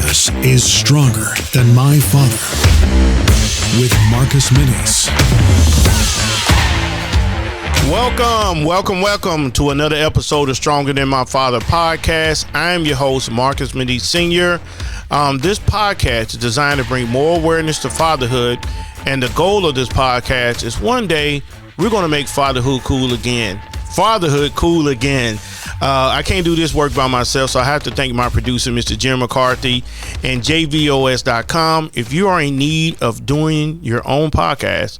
success is stronger than my father. With Marcus Minis. Welcome to another episode of Stronger Than My Father podcast. I am your host, Marcus Minis Sr. This podcast is designed to bring more awareness to fatherhood, and the goal of this podcast is one day we're going to make fatherhood cool again. I can't do this work by myself, so I have to thank my producer, Mr. Jim McCarthy, and jvos.com. If you are in need of doing your own podcast,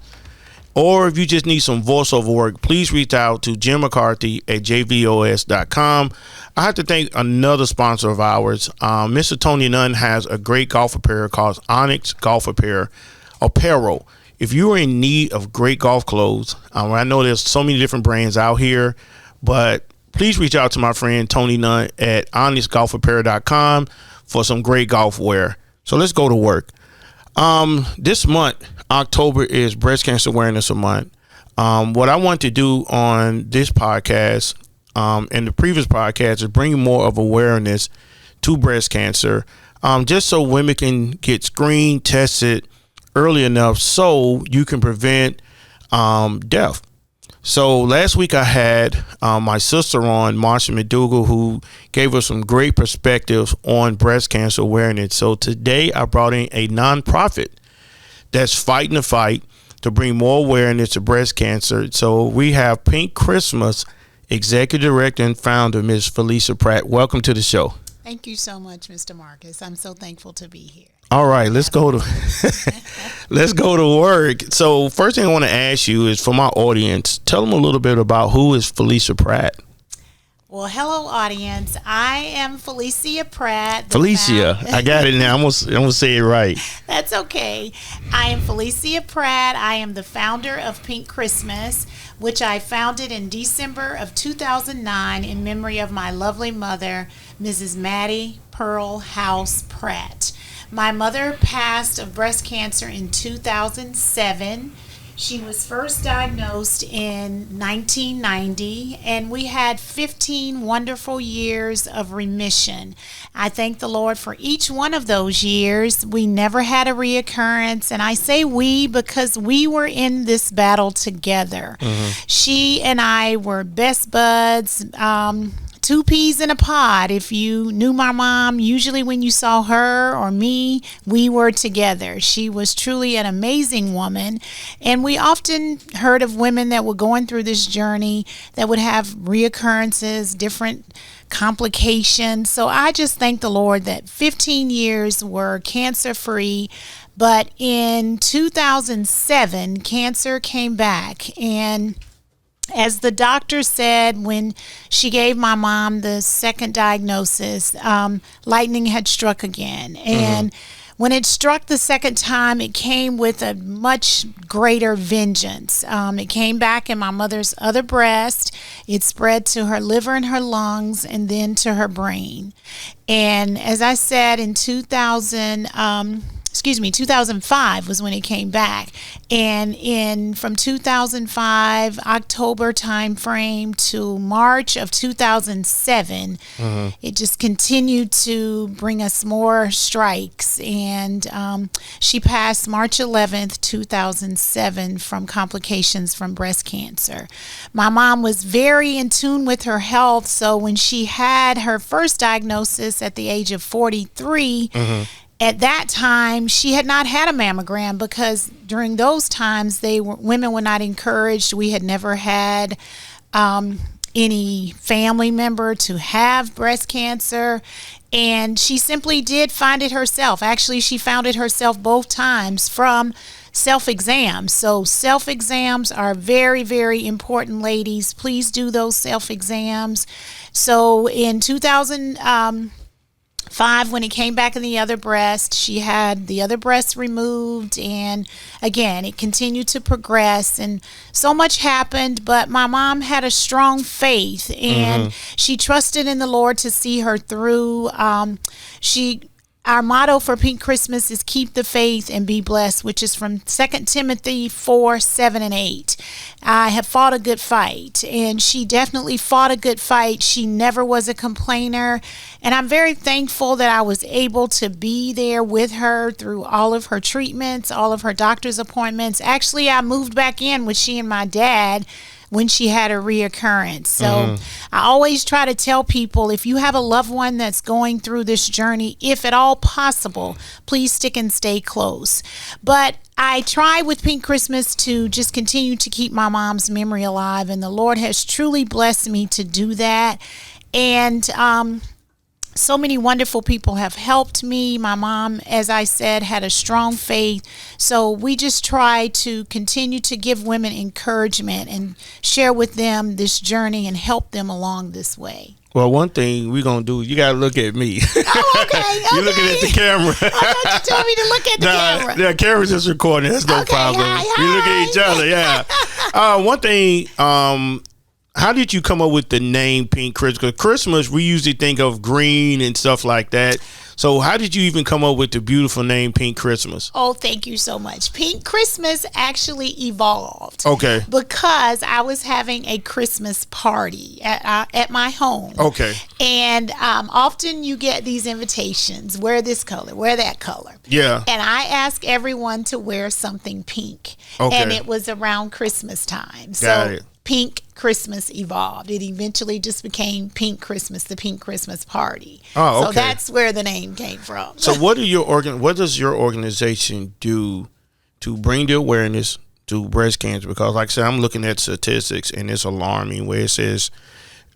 or if you just need some voiceover work, please reach out to Jim McCarthy at jvos.com. I have to thank another sponsor of ours. Mr. Tony Nunn has a great golf apparel called Onyx Golf Apparel. If you are in need of great golf clothes, I know there's so many different brands out here, but please reach out to my friend Tony Nunn at onyxgolfapparel.com for some great golf wear. So let's go to work. This month, October, is Breast Cancer Awareness Month. What I want to do on this podcast and the previous podcast is bring more of awareness to breast cancer, just so women can get screened, tested early enough so you can prevent death. So last week I had my sister on, Marsha McDougall, who gave us some great perspectives on breast cancer awareness. So today I brought in a nonprofit that's fighting the fight to bring more awareness to breast cancer. So we have Pink Christmas Executive Director and Founder, Ms. Felicia Pratt. Welcome to the show. Thank you so much, Mr. Marcus. I'm so thankful to be here. All right, let's go to work. So first thing I want to ask you is, for my audience, tell them a little bit about who is Felicia Pratt. Well, hello, audience. I am Felicia Pratt. Felicia, I got it now. I'm gonna say it right. That's okay. I am Felicia Pratt. I am the founder of Pink Christmas, which I founded in December of 2009 in memory of my lovely mother, Mrs. Maddie Pearl House Pratt. My mother passed of breast cancer in 2007. She was first diagnosed in 1990, and we had 15 wonderful years of remission. I thank the Lord for each one of those years. We never had a reoccurrence, and I say we because we were in this battle together. Mm-hmm. She and I were best buds, two peas in a pod. If you knew my mom, usually when you saw her or me, we were together. She was truly an amazing woman. And we often heard of women that were going through this journey that would have reoccurrences, different complications. So I just thank the Lord that 15 years were cancer-free. But in 2007, cancer came back, and as the doctor said when she gave my mom the second diagnosis, lightning had struck again. And when it struck the second time, it came with a much greater vengeance. It came back in my mother's other breast. It spread to her liver and her lungs, and then to her brain. And as I said, in 2005 was when it came back. And from 2005, October time frame to March of 2007, it just continued to bring us more strikes. And she passed March 11th, 2007 from complications from breast cancer. My mom was very in tune with her health, so when she had her first diagnosis at the age of 43, at that time, she had not had a mammogram because during those times, women were not encouraged. We had never had any family member to have breast cancer, and she simply did find it herself. Actually, she found it herself both times from self-exams. So self-exams are very, very important, ladies. Please do those self-exams. So in 2005, when it came back in the other breast, she had the other breast removed, and again, it continued to progress, and so much happened, but my mom had a strong faith, and she trusted in the Lord to see her through. She our motto for Pink Christmas is keep the faith and be blessed, which is from 2 Timothy 4:7-8. I have fought a good fight, and she definitely fought a good fight. She never was a complainer, and I'm very thankful that I was able to be there with her through all of her treatments, all of her doctor's appointments. Actually, I moved back in with she and my dad when she had a reoccurrence. So I always try to tell people, if you have a loved one that's going through this journey, if at all possible, please stick and stay close. But I try with Pink Christmas to just continue to keep my mom's memory alive, and the Lord has truly blessed me to do that. And so many wonderful people have helped me. My mom, as I said, had a strong faith. So we just try to continue to give women encouragement and share with them this journey and help them along this way. Well, one thing we're going to do, you got to look at me. Oh, okay. You're looking at the camera. I thought you told me to look at the camera. The camera's just recording. That's no problem. Hi. We look at each other, yeah. One thing, how did you come up with the name Pink Christmas? Because Christmas, we usually think of green and stuff like that. So how did you even come up with the beautiful name Pink Christmas? Oh, thank you so much. Pink Christmas actually evolved. Okay. Because I was having a Christmas party at my home. Okay. And often you get these invitations, wear this color, wear that color. Yeah. And I ask everyone to wear something pink. Okay. And it was around Christmas time. Got it. Pink Christmas evolved. It eventually just became Pink Christmas, the Pink Christmas Party. Oh, okay. So that's where the name came from. So what does your organization do to bring the awareness to breast cancer? Because like I said, I'm looking at statistics and it's alarming where it says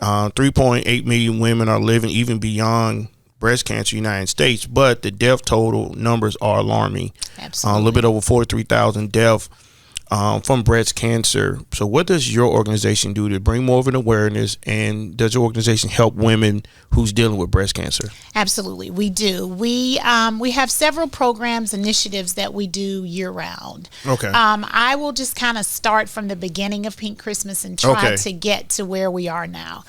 3.8 million women are living even beyond breast cancer in the United States, but the death total numbers are alarming. Absolutely. A little bit over 43,000 deaths from breast cancer. So what does your organization do to bring more of an awareness, and does your organization help women who's dealing with breast cancer? Absolutely, we do. We have several programs, initiatives that we do year round. Okay. I will just kind of start from the beginning of Pink Christmas and try to get to where we are now.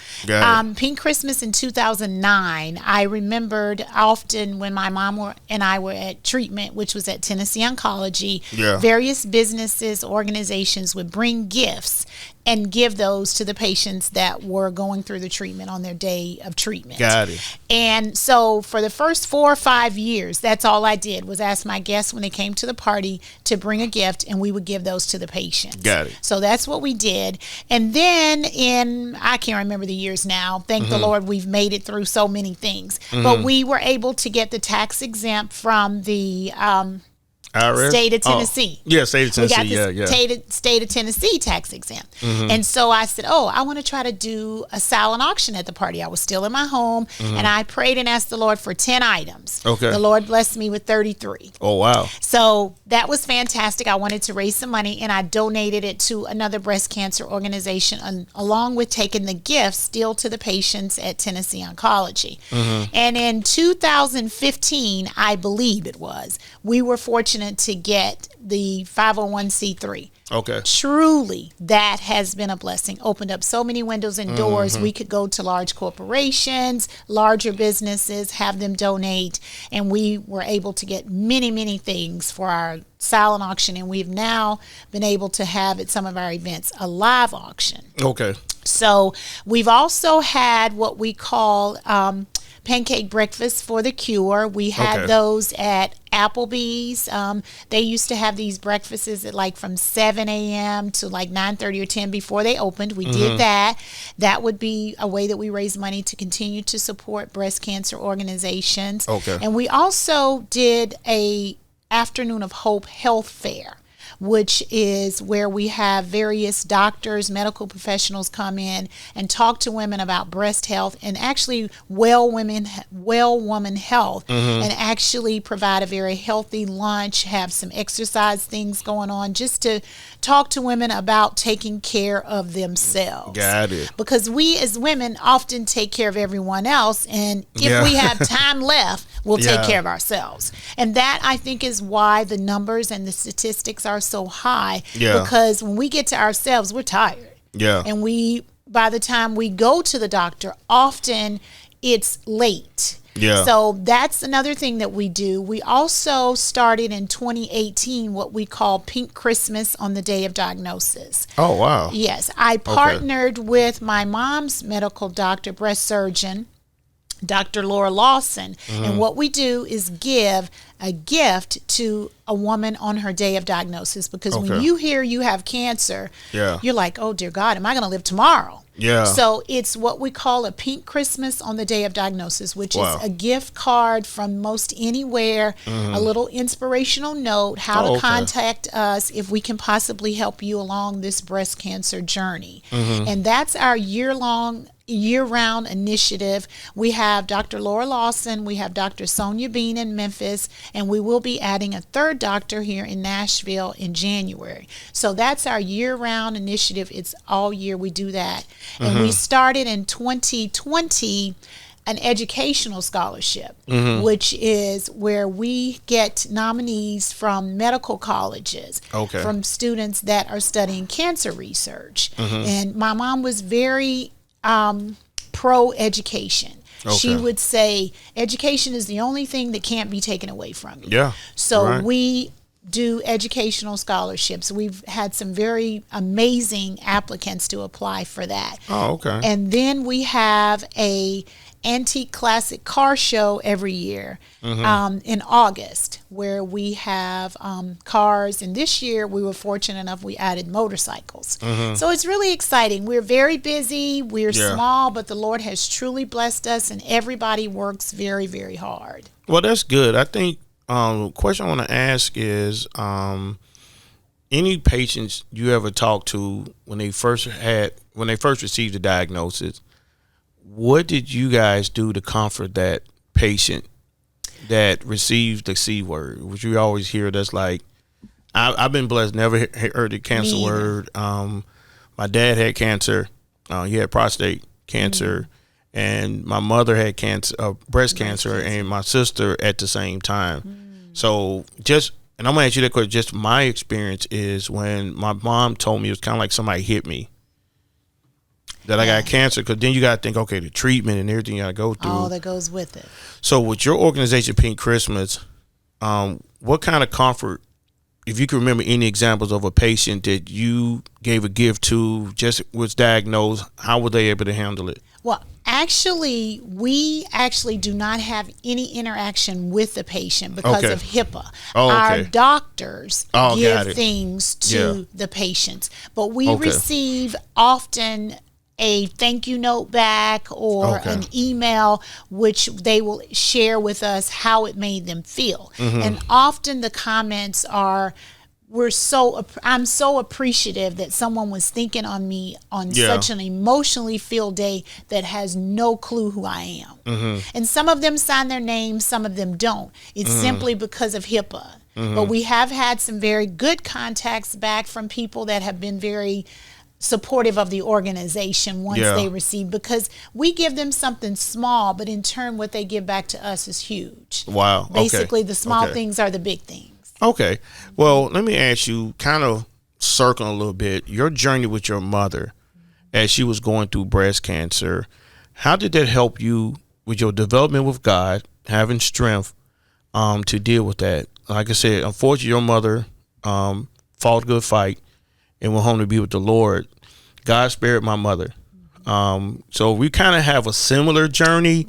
Pink Christmas in 2009, I remembered often when my mom and I were at treatment, which was at Tennessee Oncology, various businesses, organizations would bring gifts and give those to the patients that were going through the treatment on their day of treatment. Got it. And so for the first 4 or 5 years, that's all I did was ask my guests when they came to the party to bring a gift, and we would give those to the patients. Got it. So that's what we did. And then I can't remember the years now. Thank the Lord, we've made it through so many things. But we were able to get the tax exempt from the state of Tennessee. State of Tennessee. We got the state of Tennessee tax exempt. And so I said, I want to try to do a silent auction at the party. I was still in my home, and I prayed and asked the Lord for 10 items. Okay. The Lord blessed me with 33. Oh, wow. So that was fantastic. I wanted to raise some money, and I donated it to another breast cancer organization, along with taking the gifts still to the patients at Tennessee Oncology. And in 2015, I believe it was, we were fortunate to get the 501c3. Okay. Truly, that has been a blessing. Opened up so many windows and doors. We could go to large corporations, larger businesses, have them donate, and we were able to get many, many things for our silent auction, and we've now been able to have at some of our events a live auction. Okay. So we've also had what we call pancake breakfast for the cure. We had those at Applebee's. They used to have these breakfasts at like from 7 a.m. to like 9:30 or 10 before they opened. We did that. That would be a way that we raise money to continue to support breast cancer organizations. Okay. And we also did a Afternoon of Hope health fair, which is where we have various doctors, medical professionals come in and talk to women about breast health, and actually well woman health, and actually provide a very healthy lunch, have some exercise things going on, just to talk to women about taking care of themselves. Got it. Because we as women often take care of everyone else, and if we have time left, we'll take care of ourselves. And that, I think, is why the numbers and the statistics are so high, because when we get to ourselves, we're tired. And by the time we go to the doctor, often it's late. Yeah. So that's another thing that we do. We also started in 2018 what we call Pink Christmas on the day of diagnosis. Oh, wow. Yes, I partnered with my mom's medical doctor, breast surgeon, Dr. Laura Lawson. And what we do is give a gift to a woman on her day of diagnosis. Because when you hear you have cancer, you're like, oh, dear God, am I going to live tomorrow? Yeah. So it's what we call a Pink Christmas on the day of diagnosis, which is a gift card from most anywhere, a little inspirational note, how to contact us if we can possibly help you along this breast cancer journey. And that's our year-round initiative. We have Dr. Laura Lawson, we have Dr. Sonia Bean in Memphis, and we will be adding a third doctor here in Nashville in January. So that's our year-round initiative. It's all year we do that. And we started in 2020 an educational scholarship, which is where we get nominees from medical colleges, from students that are studying cancer research. And my mom was very pro-education. She would say education is the only thing that can't be taken away from you. Yeah. So we do educational scholarships. We've had some very amazing applicants to apply for that. Oh, okay. And then we have a antique classic car show every year in August, where we have cars. And this year we were fortunate enough we added motorcycles. So it's really exciting. We're very busy. We're small, but the Lord has truly blessed us, and everybody works very, very hard. Well, that's good. I think question I want to ask is any patients you ever talked to when they first received the diagnosis, what did you guys do to comfort that patient that received the C word? Which you always hear that's like, I've been blessed, never heard the cancer word. My dad had cancer. He had prostate cancer. And my mother had breast cancer, and my sister at the same time. So and I'm going to ask you that question, just my experience is when my mom told me, it was kind of like somebody hit me, that I got cancer, because then you got to think, okay, the treatment and everything you got to go through. All that goes with it. So with your organization, Pink Christmas, what kind of comfort, if you can remember any examples of a patient that you gave a gift to, just was diagnosed, how were they able to handle it? Well, we actually do not have any interaction with the patient because of HIPAA. Our doctors give things to the patients, but we receive often a thank you note back or an email, which they will share with us how it made them feel. And often the comments are, I'm so appreciative that someone was thinking on me on such an emotionally filled day that has no clue who I am. And some of them sign their names, some of them don't. It's simply because of HIPAA. But we have had some very good contacts back from people that have been very supportive of the organization once they receive, because we give them something small, but in turn what they give back to us is huge. Wow. Basically the small things are the big things. Okay. Well, let me ask you, kind of circle a little bit, your journey with your mother as she was going through breast cancer. How did that help you with your development with God, having strength to deal with that? Like I said, unfortunately, your mother fought a good fight and went home to be with the Lord. God spared my mother. So we kind of have a similar journey,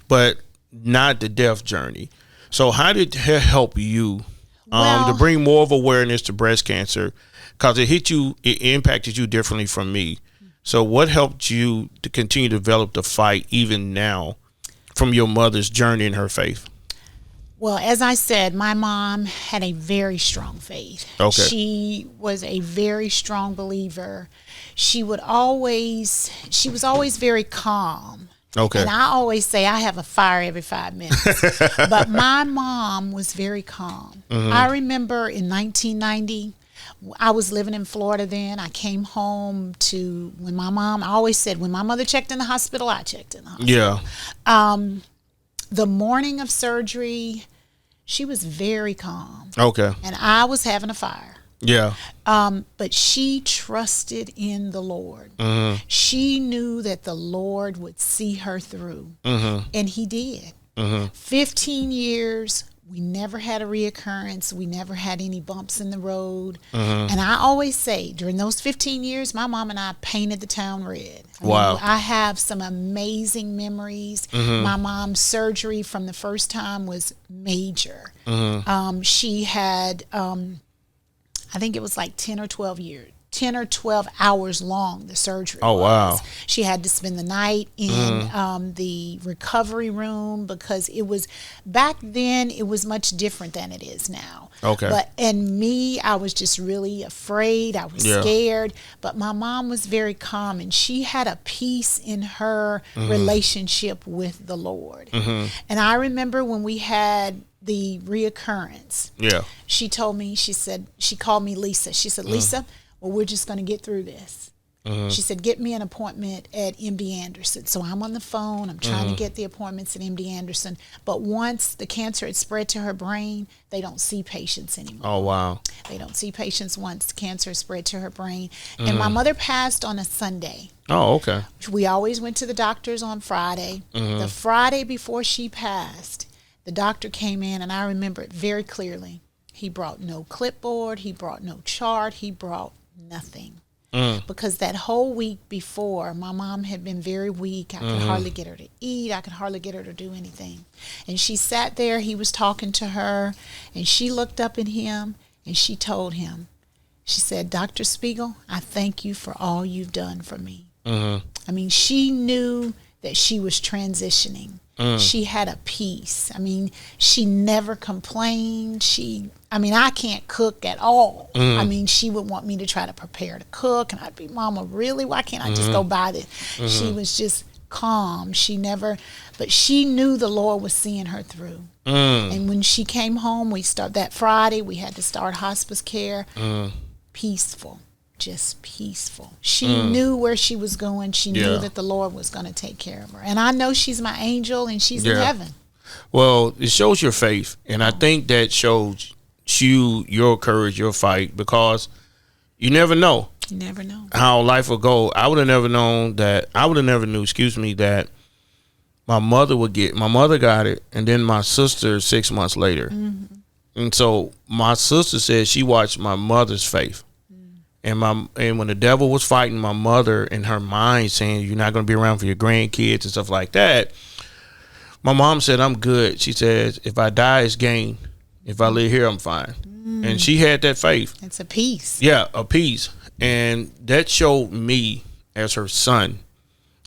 but not the death journey. So how did it help you to bring more of awareness to breast cancer? Because it impacted you differently from me. So what helped you to continue to develop the fight even now from your mother's journey in her faith? Well, as I said, my mom had a very strong faith. She was a very strong believer. She was always very calm. And I always say I have a fire every 5 minutes. But my mom was very calm. I remember in 1990, I was living in Florida then. I came home I always said, when my mother checked in the hospital, I checked in the hospital. The morning of surgery, she was very calm. And I was having a fire. But she trusted in the Lord. She knew that the Lord would see her through. And he did. 15 years, we never had a reoccurrence. We never had any bumps in the road. And I always say, during those 15 years, my mom and I painted the town red. Wow. I have some amazing memories. My mom's surgery from the first time was major. She had, I think it was like 10 or 12 hours long, the surgery was. Wow. She had to spend the night in the recovery room because it was, back then, it was much different than it is now. Okay. And me, I was just really afraid. I was scared. But my mom was very calm, and she had a peace in her relationship with the Lord. And I remember when we had the reoccurrence. Yeah. She told me, she called me Lisa. She said, Lisa, well, we're just going to get through this. She said, get me an appointment at MD Anderson. So I'm on the phone. I'm trying to get the appointments at MD Anderson. But once the cancer had spread to her brain, they don't see patients anymore. Oh, wow. They don't see patients once cancer spread to her brain. And my mother passed on a Sunday. Oh, okay. We always went to the doctors on Friday. The Friday before she passed, the doctor came in, and I remember it very clearly. He brought no clipboard. He brought no chart. He brought nothing. Because that whole week before, my mom had been very weak. I could hardly get her to eat. I could hardly get her to do anything. And she sat there. He was talking to her, and she looked up at him, and she told him, she said, Dr. Spiegel, I thank you for all you've done for me. I mean, she knew that she was transitioning. She had a peace. I mean, she never complained. I can't cook at all. I mean, she would want me to try to prepare to cook, and I'd be, Mama, really? Why can't I just go buy this? She was just calm. But she knew the Lord was seeing her through. And when she came home, that Friday, we had to start hospice care. Peaceful. Just peaceful. She knew where she was going. She knew that the Lord was going to take care of her. And I know she's my angel, and she's in heaven. Well, it shows your faith, and I think that shows your courage, your fight, because you never know. You never know how life will go. I would have never known that. I would have never knew, that my mother got it, and then my sister 6 months later. And so my sister said she watched my mother's faith. And when the devil was fighting my mother in her mind, saying you're not going to be around for your grandkids and stuff like that, my mom said, I'm good. She says, if I die, it's gain. If I live here, I'm fine. And she had that faith. It's a peace. Yeah, a peace. And that showed me as her son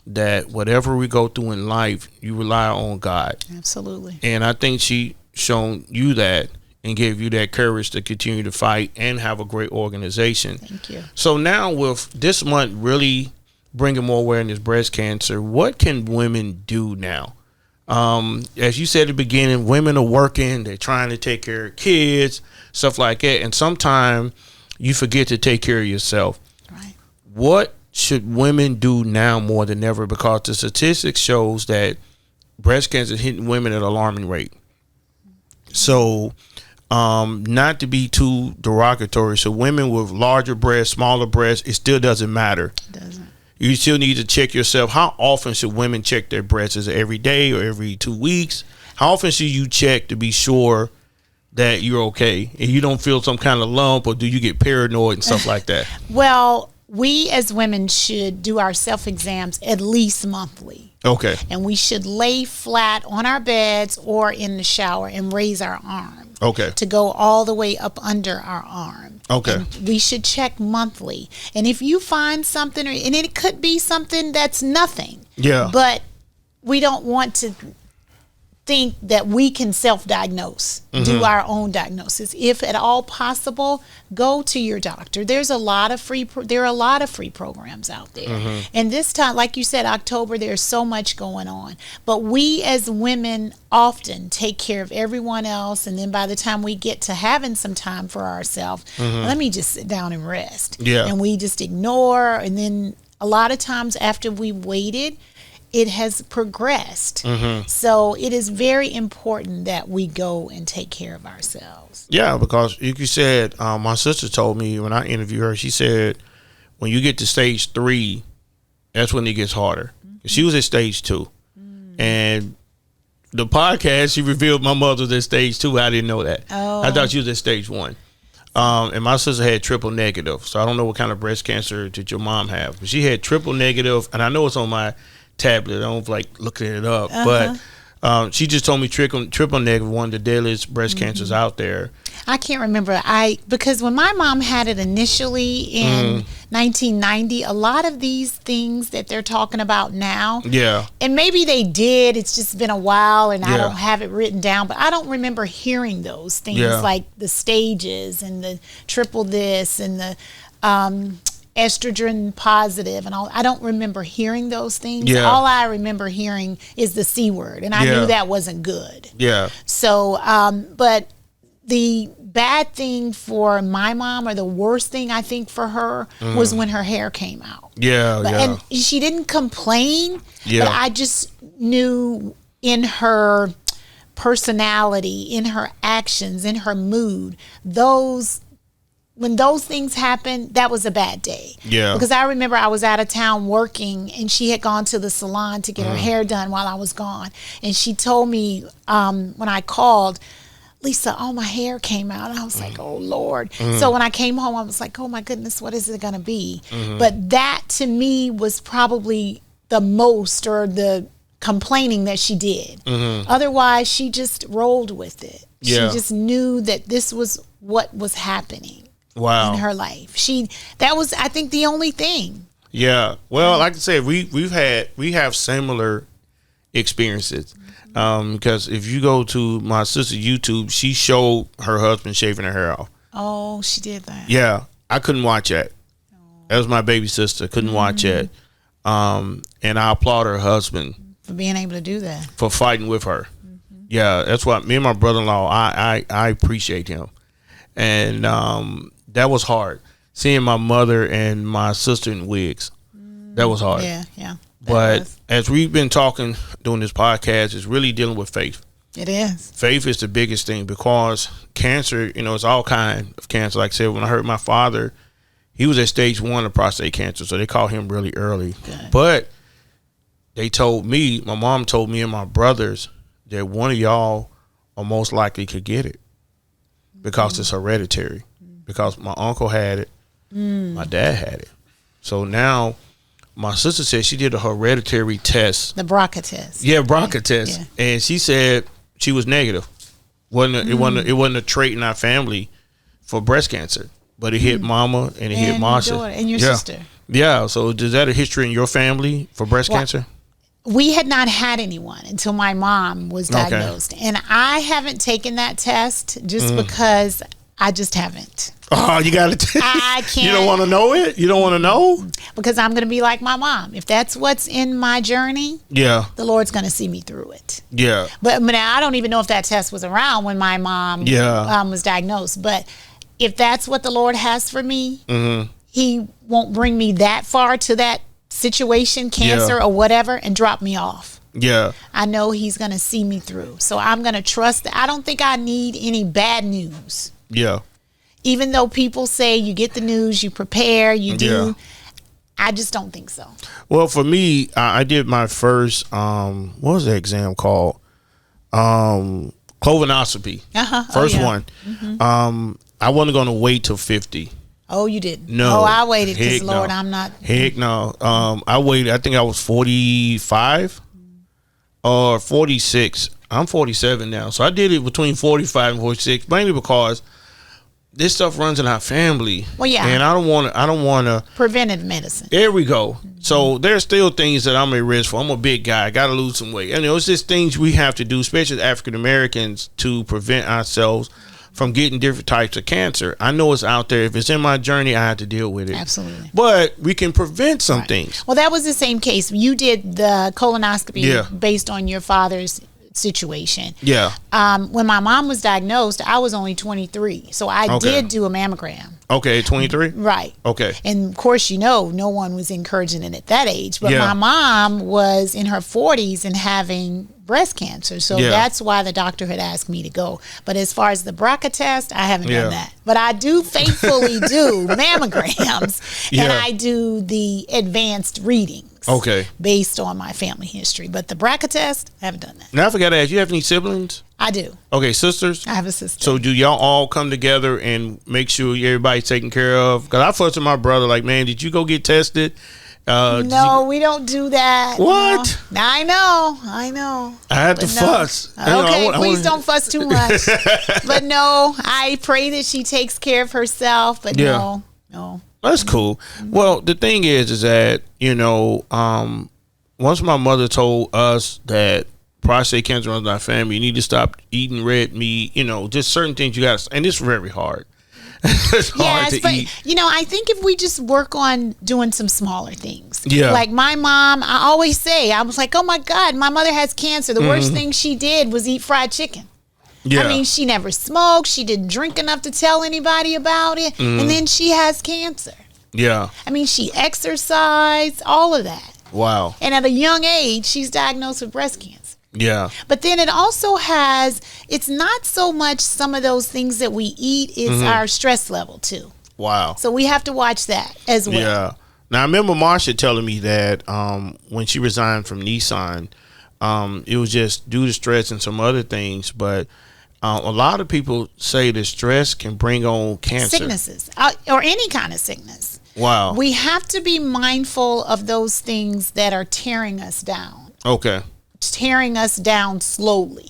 that whatever we go through in life, you rely on God. Absolutely. And I think she shown you that and gave you that courage to continue to fight and have a great organization. Thank you. So now with this month really bringing more awareness breast cancer, what can women do now? As you said at the beginning, women are working, they're trying to take care of kids, stuff like that. And sometimes you forget to take care of yourself. Right. What should women do now more than ever? Because the statistics shows that breast cancer is hitting women at an alarming rate. So not to be too derogatory, so women with larger breasts, smaller breasts, it still doesn't matter. It doesn't. You still need to check yourself. How often should women check their breasts? Is it every day or every 2 weeks? How often should you check to be sure that you're okay and you don't feel some kind of lump, or do you get paranoid and stuff like that? Well, we as women should do our self-exams at least monthly. Okay. And we should lay flat on our beds or in the shower and raise our arm. Okay. To go all the way up under our arm. Okay. And we should check monthly. And if you find something, and it could be something that's nothing. Yeah. But we don't want to think that we can self-diagnose, do our own diagnosis. If at all possible, go to your doctor. There are a lot of free programs out there. And this time, like you said, October, there's so much going on. But we as women often take care of everyone else, and then by the time we get to having some time for ourselves, let me just sit down and rest. Yeah. And we just ignore, and then a lot of times after we waited, it has progressed. So it is very important that we go and take care of ourselves. Yeah, because like you said, my sister told me when I interviewed her, she said, when you get to stage 3, that's when it gets harder. She was at stage 2. And the podcast, she revealed my mother was at stage 2. I didn't know that. Oh. I thought she was at stage 1. And my sister had triple negative. So I don't know what kind of breast cancer did your mom have. But she had triple negative, and I know it's on my tablet. I don't like looking it up. But she just told me triple negative, one of the deadliest breast cancers out there. I can't remember. Because when my mom had it initially in 1990, a lot of these things that they're talking about now, and maybe they did, it's just been a while and I don't have it written down, but I don't remember hearing those things like the stages and the triple this and the estrogen positive and all. I don't remember hearing those things. All I remember hearing is the C word, and I knew that wasn't good. So, but the bad thing for my mom, or the worst thing I think for her, was when her hair came out. And she didn't complain, but I just knew in her personality, in her actions, in her mood, when those things happened, that was a bad day. Because I remember I was out of town working, and she had gone to the salon to get her hair done while I was gone. And she told me when I called, Lisa, my hair came out. And I was like, oh, Lord. So when I came home, I was like, oh, my goodness, what is it going to be? But that, to me, was probably the most, or the complaining that she did. Otherwise, she just rolled with it. She just knew that this was what was happening in her life. That was, I think, the only thing. Well, like I said, we have similar experiences. Because if you go to my sister's YouTube, she showed her husband shaving her hair off. Oh, she did that. I couldn't watch that. That was my baby sister. Couldn't watch that. And I applaud her husband for being able to do that, for fighting with her. That's why me and my brother-in-law, I appreciate him. And that was hard. Seeing my mother and my sister in wigs, that was hard. But as we've been talking during this podcast, it's really dealing with faith. It is. Faith is the biggest thing, because cancer, it's all kind of cancer. Like I said, when I heard my father, he was at stage 1 of prostate cancer, so they caught him really early. But they told me, my mom told me and my brothers, that one of y'all are most likely could get it because it's hereditary. Because my uncle had it, my dad had it. So now my sister said she did a hereditary test. The BRCA test. BRCA test. And she said she was negative. It wasn't a trait in our family for breast cancer, but it hit mama and it hit Masha. And your sister. So is that a history in your family for breast cancer? We had not had anyone until my mom was diagnosed. And I haven't taken that test just because I just haven't. Oh, you got to. I can't. You don't want to know it? You don't want to know? Because I'm going to be like my mom. If that's what's in my journey, the Lord's going to see me through it. But now, I don't even know if that test was around when my mom was diagnosed. But if that's what the Lord has for me, He won't bring me that far to that situation, cancer or whatever, and drop me off. I know He's going to see me through. So I'm going to trust that. I don't think I need any bad news. Even though people say you get the news, you prepare, you do. I just don't think so. Well, for me, I did my first, what was that exam called? Colonoscopy. First one. I wasn't going to wait till 50. Oh, you didn't? No. Oh, I waited because, Lord, I'm not. Heck no. I waited. I think I was 45 or 46. I'm 47 now. So I did it between 45 and 46, mainly because this stuff runs in our family. Well, and I don't want to. Preventive medicine. There we go. So there's still things that I'm at risk for. I'm a big guy. I got to lose some weight. And it's just things we have to do, especially as African Americans, to prevent ourselves from getting different types of cancer. I know it's out there. If it's in my journey, I have to deal with it. Absolutely. But we can prevent some things. Well, that was the same case. You did the colonoscopy based on your father's situation. When my mom was diagnosed, I was only 23. So I did do a mammogram. Okay, 23? Right. Okay. And of course, no one was encouraging it at that age. But my mom was in her 40s and having breast cancer. So that's why the doctor had asked me to go. But as far as the BRCA test, I haven't done that. But I do faithfully do mammograms. And I do the advanced readings. things. Okay. Based on my family history. But the BRCA test, I haven't done that. Now I forgot to ask, you have any siblings? I do. Okay, sisters? I have a sister. So do y'all all come together and make sure everybody's taken care of? Because I fussed with my brother like, man, did you go get tested? No, we don't do that. What? No. I know. I had to fuss. Okay, please don't fuss too much. But no, I pray that she takes care of herself. But no. That's cool. Well, the thing is that, once my mother told us that prostate cancer runs in our family, you need to stop eating red meat, just certain things you got to, and it's very hard. It's hard to eat. I think if we just work on doing some smaller things. Yeah. Like my mom, I always say, I was like, oh my God, my mother has cancer. The worst thing she did was eat fried chicken. Yeah. I mean, she never smoked. She didn't drink enough to tell anybody about it. And then she has cancer. Yeah. I mean, she exercised, all of that. Wow. And at a young age, she's diagnosed with breast cancer. Yeah. But then it also it's not so much some of those things that we eat, it's our stress level too. Wow. So we have to watch that as well. Yeah. Now, I remember Marsha telling me that when she resigned from Nissan, it was just due to stress and some other things, but a lot of people say that stress can bring on cancer. Sicknesses, or any kind of sickness. Wow. We have to be mindful of those things that are tearing us down. Okay. Tearing us down slowly.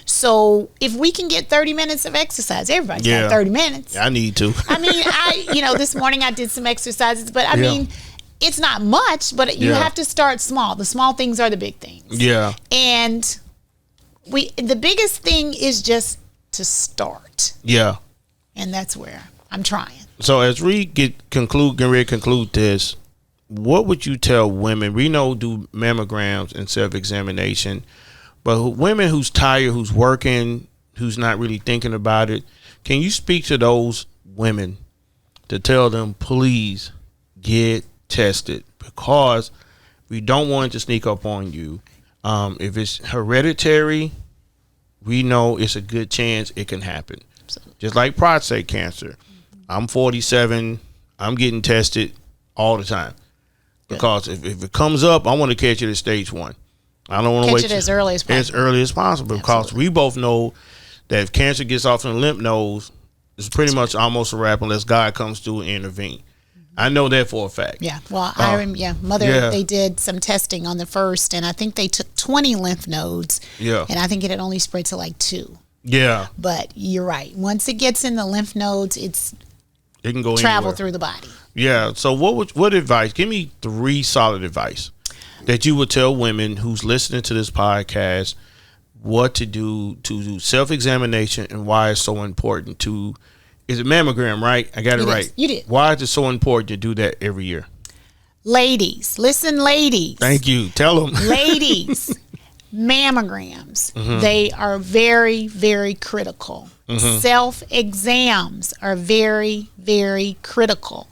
So if we can get 30 minutes of exercise, everybody's got 30 minutes. I need to. I mean, this morning I did some exercises, but I mean, it's not much, but you have to start small. The small things are the big things. Yeah. And the biggest thing is just to start. Yeah. And that's where I'm trying. So as we get ready to conclude this, what would you tell women? We know do mammograms and self-examination, but women who's tired, who's working, who's not really thinking about it, can you speak to those women to tell them, please get tested, because we don't want it to sneak up on you. If it's hereditary, we know it's a good chance it can happen. Just like prostate cancer. I'm 47. I'm getting tested all the time. Because if it comes up, I want to catch it at stage 1. I don't want to wait it as early as possible. As early as possible. Because we both know that if cancer gets off in the lymph nodes, it's pretty much almost a wrap unless God comes through and intervene. I know that for a fact. Yeah. Well, they did some testing on the first, and I think they took 20 lymph nodes. Yeah. And I think it had only spread to like 2. Yeah. But you're right. Once it gets in the lymph nodes, it can go travel through the body. Yeah. So what advice? Give me 3 solid advice that you would tell women who's listening to this podcast what to do self-examination and why it's so important to. Is it mammogram, right? I got it right. You did. Why is it so important to do that every year? Ladies, listen, ladies. Thank you. Tell them. Ladies, mammograms, they are very, very critical. Self-exams are very, very critical.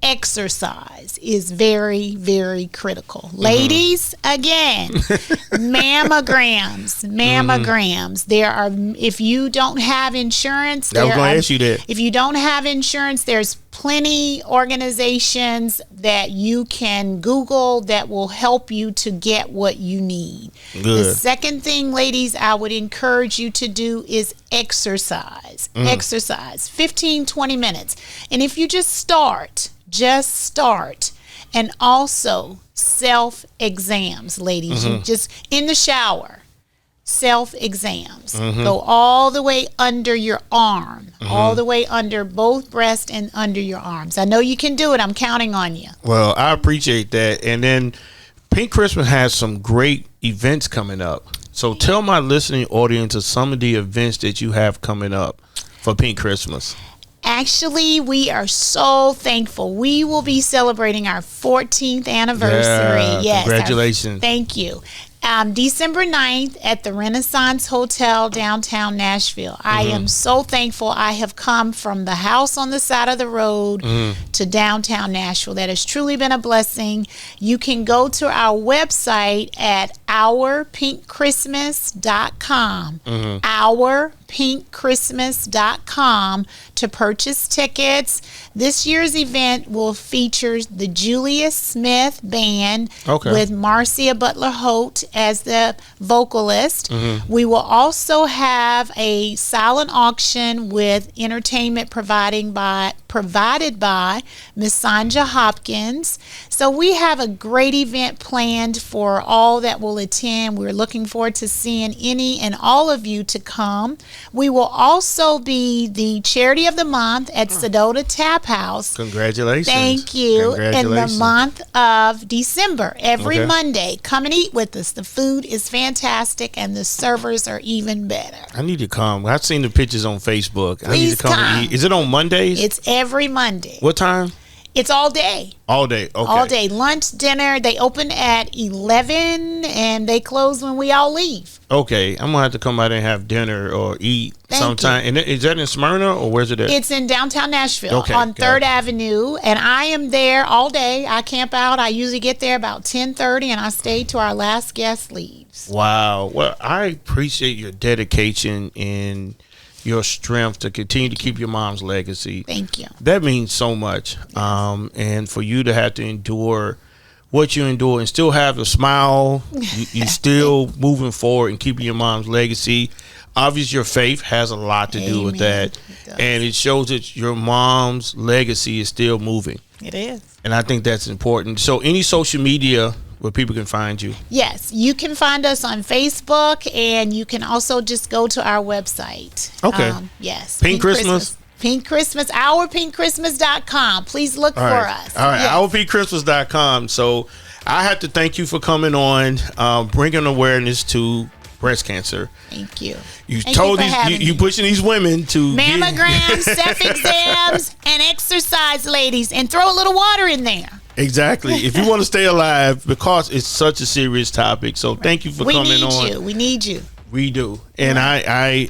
Exercise is very, very critical. Ladies, again, mammograms. There are, if you don't have insurance, I was going to ask you that. If you don't have insurance, there's plenty organizations that you can Google that will help you to get what you need. Good. The second thing, ladies, I would encourage you to do is exercise. Exercise 15, 20 minutes. And if you just start. And also self-exams, ladies. You just in the shower, self-exams. Go all the way under your arm, all the way under both breasts and under your arms. I know you can do it. I'm counting on you. Well, I appreciate that. And then Pink Christmas has some great events coming up. So tell my listening audience of some of the events that you have coming up for Pink Christmas. Actually, we are so thankful. We will be celebrating our 14th anniversary. Yeah, yes, congratulations. Thank you. December 9th at the Renaissance Hotel, downtown Nashville. I am so thankful I have come from the house on the side of the road to downtown Nashville. That has truly been a blessing. You can go to our website at ourpinkchristmas.com. ourpinkchristmas.com to purchase tickets. This year's event will feature the Julius Smith Band with Marcia Butler Holt as the vocalist. We will also have a silent auction with entertainment provided by Miss Sanja Hopkins. So we have a great event planned for all that will attend. We're looking forward to seeing any and all of you to come. We will also be the Charity of the Month at Sedona Tap House. Congratulations. Thank you. In the month of December, every Monday. Come and eat with us. The food is fantastic and the servers are even better. I need to come. I've seen the pictures on Facebook. Please I need to come and eat. Is it on Mondays? It's every Monday. What time? It's all day. All day. Okay. All day. Lunch, dinner. They open at 11 and they close when we all leave. Okay. I'm going to have to come out and have dinner or eat sometime. And is that in Smyrna or where's it at? It's in downtown Nashville on 3rd Avenue. And I am there all day. I camp out. I usually get there about 10:30 and I stay till our last guest leaves. Wow. Well, I appreciate your dedication and your strength to continue to keep your mom's legacy. Thank you. That means so much. Yes. And for you to have to endure what you endure and still have a smile, you still moving forward and keeping your mom's legacy. Obviously, your faith has a lot to do with that. And it shows that your mom's legacy is still moving. It is. And I think that's important. So any social media where people can find you? Yes, you can find us on Facebook, and you can also just go to our website. Okay. Yes. Pink Christmas? Pink Christmas, ourpinkchristmas.com. Please look for us. All right, yes. ourpinkchristmas.com. So I have to thank you for coming on, bringing awareness to breast cancer. Thank you. You pushing these women to mammograms, self exams, and exercise, ladies, and throw a little water in there. Exactly. If you want to stay alive, because it's such a serious topic. So thank you for coming on. We need you. We do. And I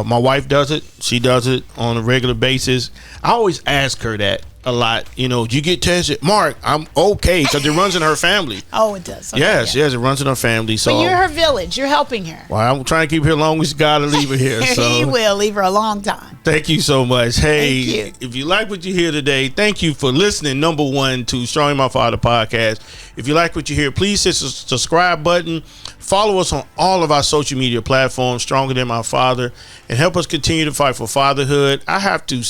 my wife does it. She does it on a regular basis. I always ask her that a lot. You know, do you get tested? Mark, I'm okay, because it runs in her family. Oh, it does. Okay, yes, it runs in her family. So but you're her village. You're helping her. Well, I'm trying to keep her long as God to leave her here. So He will leave her a long time. Thank you so much. Hey, if you like what you hear today, thank you for listening. Number one to Strong My Father podcast. If you like what you hear, please hit the subscribe button. Follow us on all of our social media platforms, Stronger Than My Father, and help us continue to fight for fatherhood. I have to,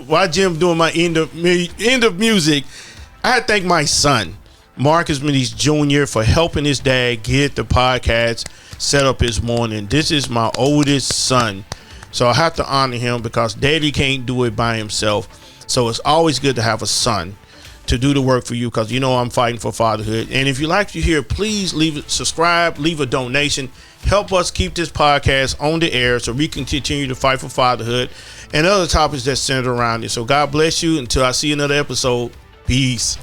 while Jim doing my end of music, I had to thank my son, Marcus Medice Jr., for helping his dad get the podcast set up this morning. This is my oldest son, so I have to honor him because daddy can't do it by himself. So it's always good to have a son to do the work for you, because you know I'm fighting for fatherhood. And if you like what you hear, please subscribe, leave a donation. Help us keep this podcast on the air so we can continue to fight for fatherhood and other topics that center around it. So God bless you. Until I see another episode, peace.